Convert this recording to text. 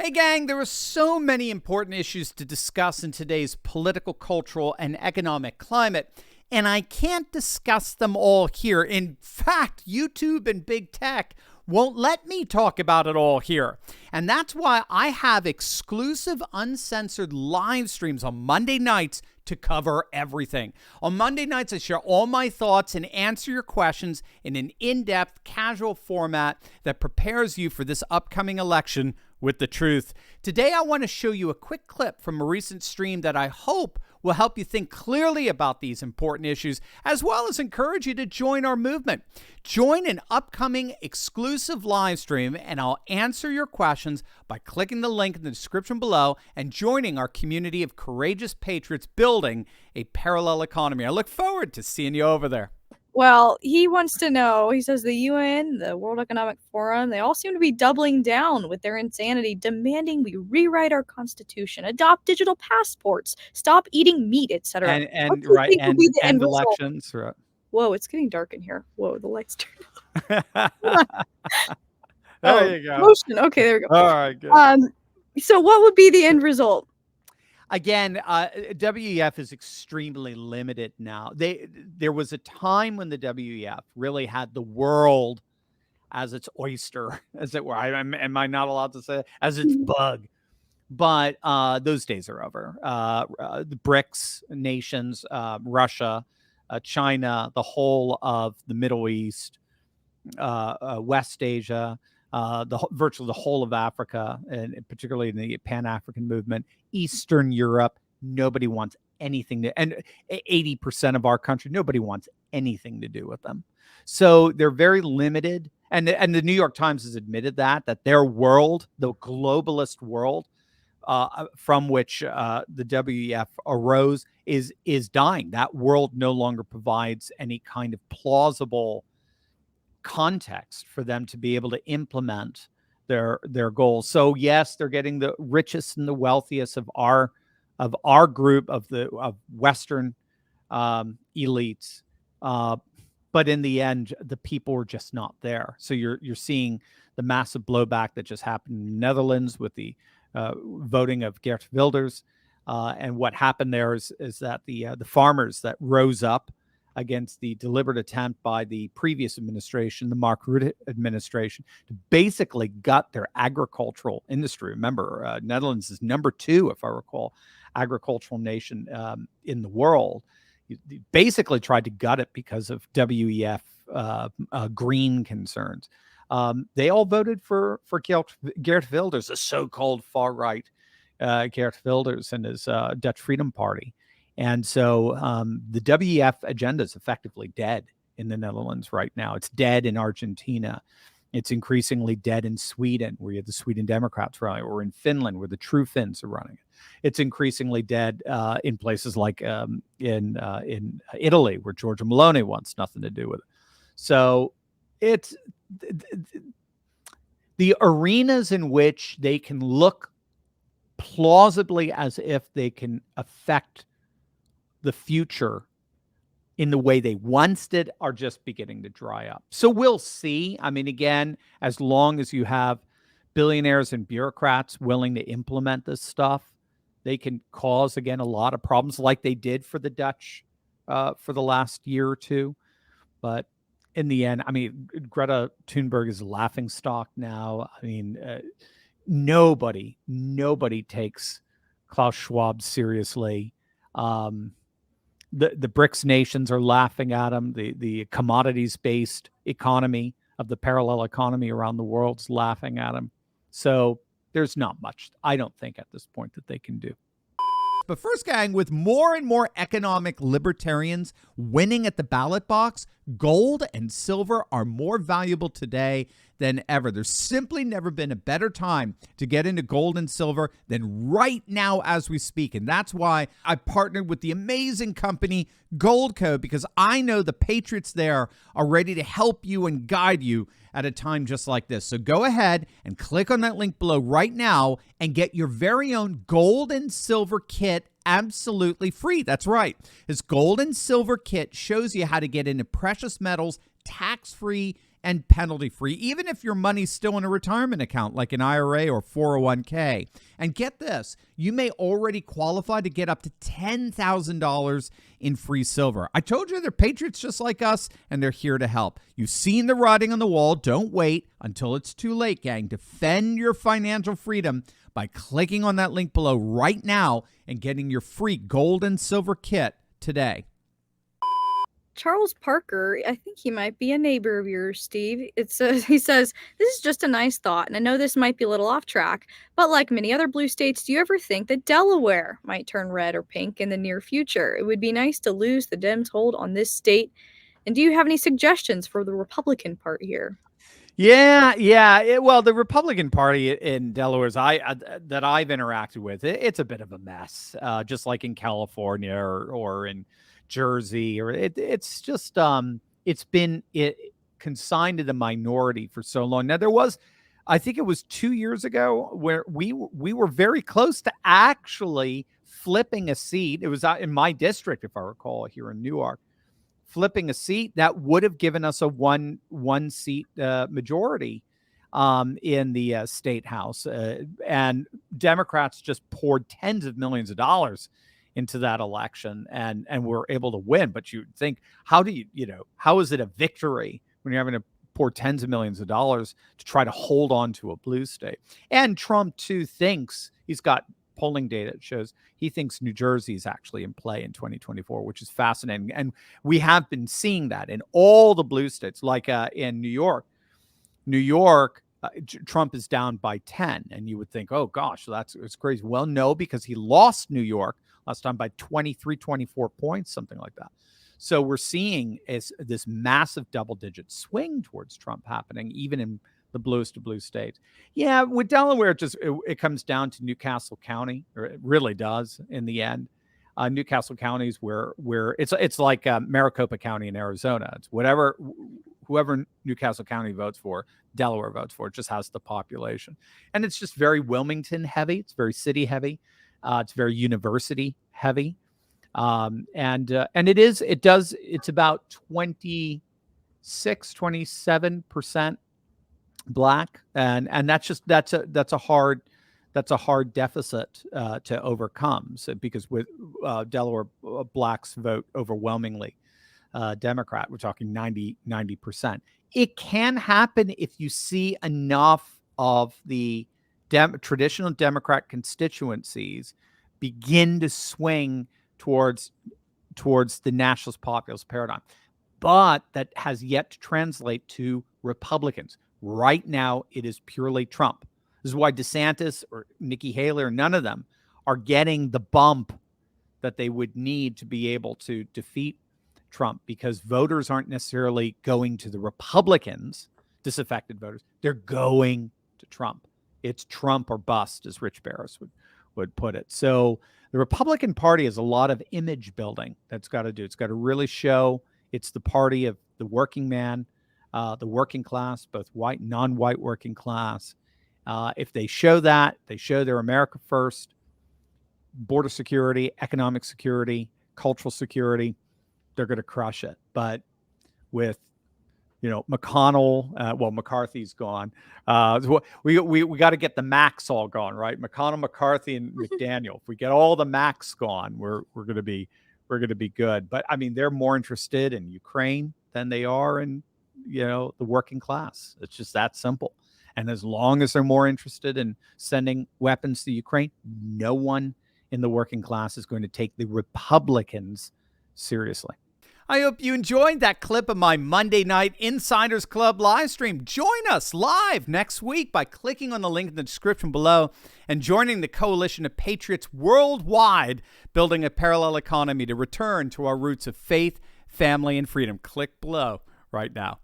Hey, gang, there are so many important issues to discuss in today's political, cultural, and economic climate, and I can't discuss them all here. In fact, YouTube and big tech won't let me talk about it all here. And that's why I have exclusive, uncensored live streams on Monday nights to cover everything. On Monday nights, I share all my thoughts and answer your questions in an in-depth, casual format that prepares you for this upcoming election with the truth. Today, I want to show you a quick clip from a recent stream that I hope will help you think clearly about these important issues, as well as encourage you to join our movement. Join an upcoming exclusive live stream, and I'll answer your questions by clicking the link in the description below and joining our community of courageous patriots building a parallel economy. I look forward to seeing you over there. Well, he wants to know, he says the UN, the World Economic Forum, they all seem to be doubling down with their insanity, demanding we rewrite our constitution, adopt digital passports, stop eating meat, etc. And elections. Right. Whoa, it's getting dark in here. Whoa, the lights turned There you go. Motion. Okay, there we go. All right, good. So what would be the end result? Again, WEF is extremely limited now. There was a time when the WEF really had the world as its oyster, as it were. Am I not allowed to say it? As its bug? But those days are over. The BRICS nations, Russia, China, the whole of the Middle East, West Asia, virtually the whole of Africa, and particularly in the Pan-African movement, Eastern Europe, nobody wants anything to, and 80% of our country, nobody wants anything to do with them. So they're very limited. And the New York Times has admitted that their world, the globalist world, from which the WEF arose, is dying. That world no longer provides any kind of plausible context for them to be able to implement their goals. So yes, they're getting the richest and the wealthiest of our group of Western elites, but in the end, the people are just not there. So you're seeing the massive blowback that just happened in the Netherlands with the voting of Geert Wilders, and what happened there is that the farmers that rose up against the deliberate attempt by the previous administration, the Mark Rutte administration, to basically gut their agricultural industry. Remember, Netherlands is number 2, if I recall, agricultural nation in the world. They basically tried to gut it because of WEF green concerns. They all voted for Geert Wilders, the so-called far-right Geert Wilders and his Dutch Freedom Party. And so the WEF agenda is effectively dead in the Netherlands right now. It's dead in Argentina. It's increasingly dead in Sweden, where you have the Sweden Democrats running, or in Finland, where the True Finns are running. It's increasingly dead in places like in Italy, where Giorgia Meloni wants nothing to do with it. So it's the arenas in which they can look plausibly as if they can affect the future in the way they once did are just beginning to dry up. So we'll see. I mean, again, as long as you have billionaires and bureaucrats willing to implement this stuff, they can cause, again, a lot of problems like they did for the Dutch for the last year or two. But in the end, I mean, Greta Thunberg is a laughingstock now. I mean, nobody takes Klaus Schwab seriously. The BRICS nations are laughing at him. The commodities-based economy of the parallel economy around the world is laughing at him. So there's not much, I don't think, at this point that they can do. But first, gang, with more and more economic libertarians winning at the ballot box, gold and silver are more valuable today than ever. There's simply never been a better time to get into gold and silver than right now as we speak. And that's why I partnered with the amazing company Goldco, because I know the patriots there are ready to help you and guide you at a time just like this. So go ahead and click on that link below right now and get your very own gold and silver kit absolutely free. That's right. This gold and silver kit shows you how to get into precious metals tax-free and penalty-free, even if your money's still in a retirement account like an IRA or 401k. And get this, you may already qualify to get up to $10,000 in free silver. I told you they're patriots just like us, and they're here to help. You've seen the writing on the wall. Don't wait until it's too late, gang. Defend your financial freedom by clicking on that link below right now and getting your free gold and silver kit today. Charles Parker, I think he might be a neighbor of yours, Steve. He says, this is just a nice thought, and I know this might be a little off track, but like many other blue states, do you ever think that Delaware might turn red or pink in the near future? It would be nice to lose the Dems' hold on this state. And do you have any suggestions for the Republican part here? Yeah. Well, the Republican Party in Delaware that I've interacted with, it's a bit of a mess, just like in California or in Jersey, or it's just it's been consigned to the minority for so long. Now I think it was 2 years ago where we were very close to actually flipping a seat. It was in my district, if I recall, here in Newark, flipping a seat that would have given us a one seat majority in the state house, and Democrats just poured tens of millions of dollars into that election and were able to win. But you'd think, how is it a victory when you're having to pour tens of millions of dollars to try to hold on to a blue state? And Trump too thinks, he's got polling data that shows he thinks New Jersey is actually in play in 2024, which is fascinating. And we have been seeing that in all the blue states, like in New York, Trump is down by 10. And you would think, oh gosh, it's crazy. Well, no, because he lost New York last time by 23, 24 points, something like that. So we're seeing this massive double-digit swing towards Trump happening, even in the bluest of blue states. Yeah, with Delaware, it comes down to Newcastle County, or it really does in the end. Newcastle County is where it's like Maricopa County in Arizona. It's whoever Newcastle County votes for, Delaware votes for. It just has the population, and it's just very Wilmington heavy. It's very city heavy. It's very university heavy. And it's about 27% black. And that's a hard deficit to overcome. So, because with Delaware, blacks vote overwhelmingly Democrat, we're talking 90%. It can happen if you see enough of the traditional Democrat constituencies begin to swing towards the nationalist populist paradigm. But that has yet to translate to Republicans. Right now, it is purely Trump. This is why DeSantis or Nikki Haley or none of them are getting the bump that they would need to be able to defeat Trump, because voters aren't necessarily going to the Republicans, disaffected voters. They're going to Trump. It's Trump or bust, as Rich Barris would put it. So the Republican Party has a lot of image building that's got to do. It's got to really show it's the party of the working man, the working class, both white and non-white working class. If they show that, they show they're America first, border security, economic security, cultural security, they're going to crush it. But with McConnell, McCarthy's gone. We got to get the Macs all gone, right? McConnell, McCarthy, and McDaniel. If we get all the Macs gone, we're going to be good. But I mean, they're more interested in Ukraine than they are in the working class. It's just that simple. And as long as they're more interested in sending weapons to Ukraine, no one in the working class is going to take the Republicans seriously. I hope you enjoyed that clip of my Monday night Insiders Club live stream. Join us live next week by clicking on the link in the description below and joining the coalition of patriots worldwide, building a parallel economy to return to our roots of faith, family, and freedom. Click below right now.